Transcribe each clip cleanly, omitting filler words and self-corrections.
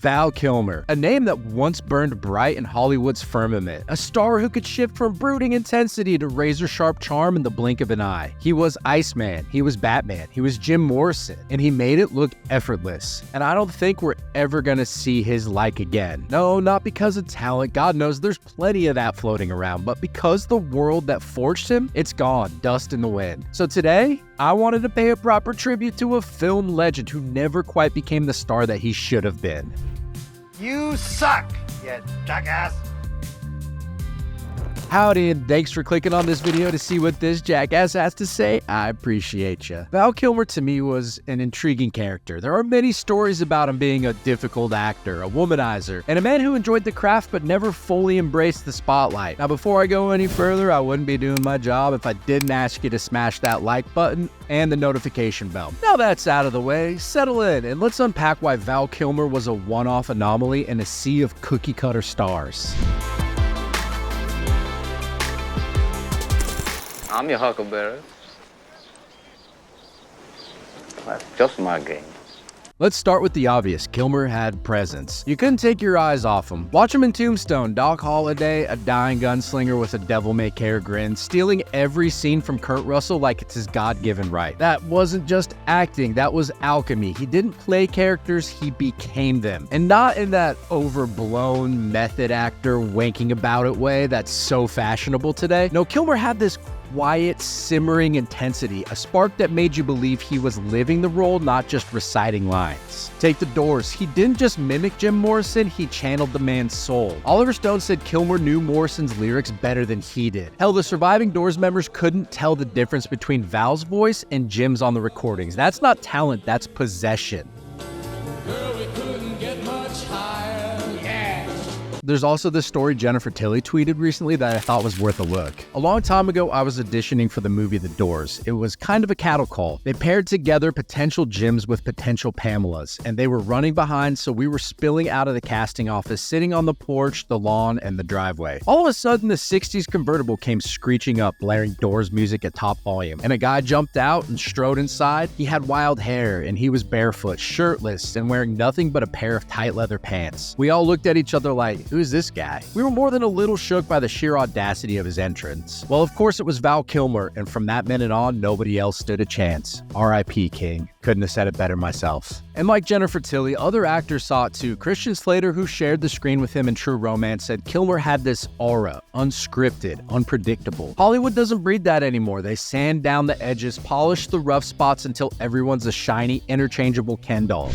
Val Kilmer, a name that once burned bright in Hollywood's firmament, a star who could shift from brooding intensity to razor-sharp charm in the blink of an eye. He was Iceman, he was Batman, he was Jim Morrison, and he made it look effortless. And I don't think we're ever gonna see his like again. No, not because of talent, God knows there's plenty of that floating around, but because the world that forged him, it's gone, dust in the wind. So today, I wanted to pay a proper tribute to a film legend who never quite became the star that he should have been. You suck, you jackass! Howdy, and thanks for clicking on this video to see what this jackass has to say. I appreciate you. Val Kilmer to me was an intriguing character. There are many stories about him being a difficult actor, a womanizer, and a man who enjoyed the craft but never fully embraced the spotlight. Now, before I go any further, I wouldn't be doing my job if I didn't ask you to smash that like button and the notification bell. Now that's out of the way, settle in and let's unpack why Val Kilmer was a one-off anomaly in a sea of cookie-cutter stars. I'm your huckleberry. That's just my game. Let's start with the obvious. Kilmer had presence. You couldn't take your eyes off him. Watch him in Tombstone, Doc Holliday, a dying gunslinger with a devil-may-care grin, stealing every scene from Kurt Russell like it's his God-given right. That wasn't just acting, that was alchemy. He didn't play characters, he became them. And not in that overblown method actor wanking about it way that's so fashionable today. No, Kilmer had this quiet, simmering intensity, a spark that made you believe he was living the role, not just reciting lines. Take The Doors. He didn't just mimic Jim Morrison, he channeled the man's soul. Oliver Stone said Kilmer knew Morrison's lyrics better than he did. Hell, the surviving Doors members couldn't tell the difference between Val's voice and Jim's on the recordings. That's not talent, that's possession. Girl, we couldn't get much higher. There's also this story Jennifer Tilly tweeted recently that I thought was worth a look. A long time ago, I was auditioning for the movie The Doors. It was kind of a cattle call. They paired together potential Jims with potential Pamelas, and they were running behind, so we were spilling out of the casting office, sitting on the porch, the lawn, and the driveway. All of a sudden, the 60s convertible came screeching up, blaring Doors music at top volume, and a guy jumped out and strode inside. He had wild hair, and he was barefoot, shirtless, and wearing nothing but a pair of tight leather pants. We all looked at each other like, who's this guy? We were more than a little shook by the sheer audacity of his entrance. Well, of course it was Val Kilmer, and from that minute on, nobody else stood a chance. R.I.P. King. Couldn't have said it better myself. And like Jennifer Tilly, other actors saw it too. Christian Slater, who shared the screen with him in True Romance, said Kilmer had this aura, unscripted, unpredictable. Hollywood doesn't breed that anymore. They sand down the edges, polish the rough spots until everyone's a shiny, interchangeable Ken doll.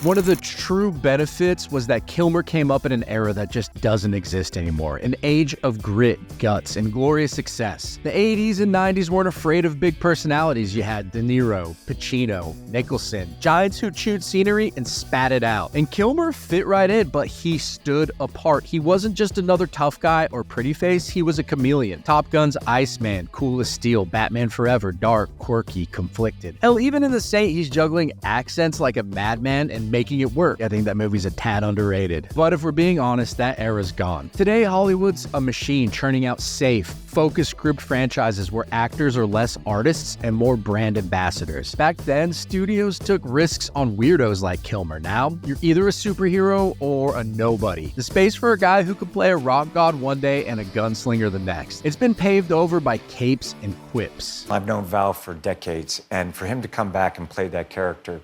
One of the true benefits was that Kilmer came up in an era that just doesn't exist anymore. An age of grit, guts, and glorious success. The 80s and 90s weren't afraid of big personalities. You had De Niro, Pacino, Nicholson, giants who chewed scenery and spat it out. And Kilmer fit right in, but he stood apart. He wasn't just another tough guy or pretty face, he was a chameleon. Top Gun's Iceman, cool as steel, Batman Forever, dark, quirky, conflicted. Hell, even in The Saint, he's juggling accents like a madman and making it work. I think that movie's a tad underrated. But if we're being honest, that era's gone. Today, Hollywood's a machine churning out safe, focus grouped franchises where actors are less artists and more brand ambassadors. Back then, studios took risks on weirdos like Kilmer. Now, you're either a superhero or a nobody. The space for a guy who could play a rock god one day and a gunslinger the next. It's been paved over by capes and quips. I've known Val for decades, and for him to come back and play that character,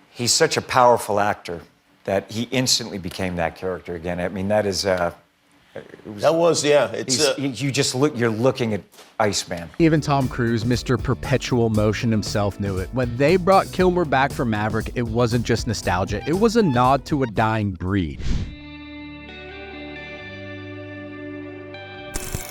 he's such a powerful actor that he instantly became that character again. I mean, that is, you're looking at Iceman. Even Tom Cruise, Mr. Perpetual Motion himself, knew it. When they brought Kilmer back for Maverick, it wasn't just nostalgia, it was a nod to a dying breed.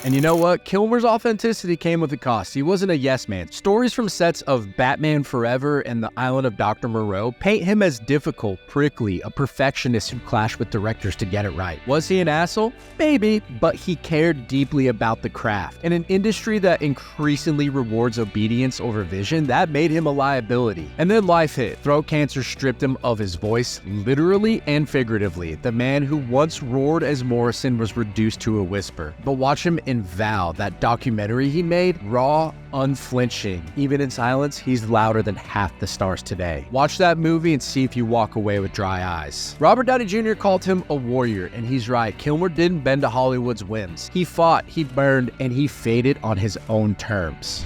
And you know what? Kilmer's authenticity came with a cost. He wasn't a yes man. Stories from sets of Batman Forever and The Island of Dr. Moreau paint him as difficult, prickly, a perfectionist who clashed with directors to get it right. Was he an asshole? Maybe, but he cared deeply about the craft. In an industry that increasingly rewards obedience over vision, that made him a liability. And then life hit. Throat cancer stripped him of his voice, literally and figuratively. The man who once roared as Morrison was reduced to a whisper. But watch him in in Val, that documentary he made, raw, unflinching. Even in silence, he's louder than half the stars today. Watch that movie and see if you walk away with dry eyes. Robert Downey Jr. called him a warrior, and he's right. Kilmer didn't bend to Hollywood's whims. He fought, he burned, and he faded on his own terms.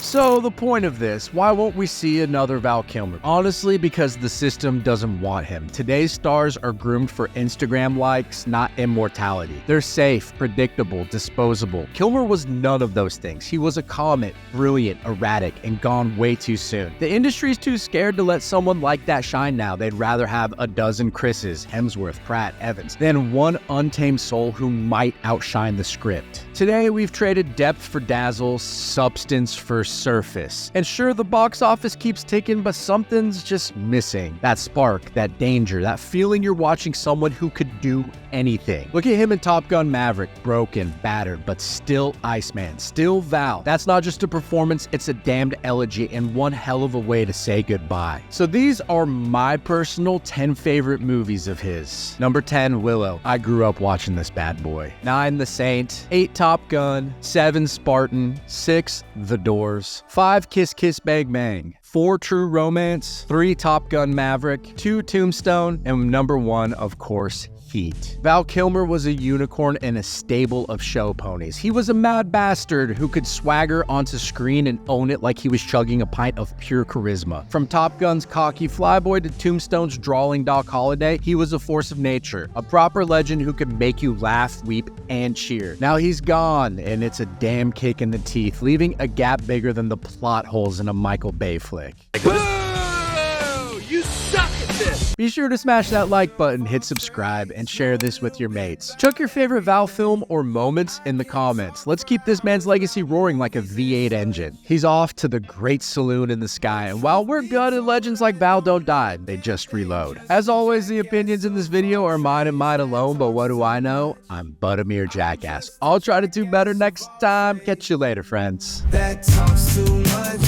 So the point of this, why won't we see another Val Kilmer? Honestly, because the system doesn't want him. Today's stars are groomed for Instagram likes, not immortality. They're safe, predictable, disposable. Kilmer was none of those things. He was a comet, brilliant, erratic, and gone way too soon. The industry's too scared to let someone like that shine now. They'd rather have a dozen Chris's, Hemsworth, Pratt, Evans, than one untamed soul who might outshine the script. Today, we've traded depth for dazzle, substance for surface. And sure, the box office keeps ticking, but something's just missing. That spark, that danger, that feeling you're watching someone who could do anything. Look at him in Top Gun Maverick, broken, battered, but still Iceman, still Val. That's not just a performance, it's a damned elegy and one hell of a way to say goodbye. So these are my personal 10 favorite movies of his. Number 10, Willow. I grew up watching this bad boy. 9, The Saint. 8, Top Gun. 7, Spartan. 6, The Doors. 5, Kiss Kiss Bang Bang. 4, True Romance. 3, Top Gun Maverick. 2, Tombstone. And number 1, of course, Heat. Val Kilmer was a unicorn in a stable of show ponies. He was a mad bastard who could swagger onto screen and own it like he was chugging a pint of pure charisma. From Top Gun's cocky flyboy to Tombstone's drawling Doc Holliday, he was a force of nature, a proper legend who could make you laugh, weep, and cheer. Now he's gone, and it's a damn kick in the teeth, leaving a gap bigger than the plot holes in a Michael Bay flick. You suck at this! Be sure to smash that like button, hit subscribe, and share this with your mates. Chuck your favorite Val film or moments in the comments. Let's keep this man's legacy roaring like a V8 engine. He's off to the great saloon in the sky, and while we're good and legends like Val don't die, they just reload. As always, the opinions in this video are mine and mine alone, but what do I know? I'm but a mere jackass. I'll try to do better next time. Catch you later, friends. That talks too much.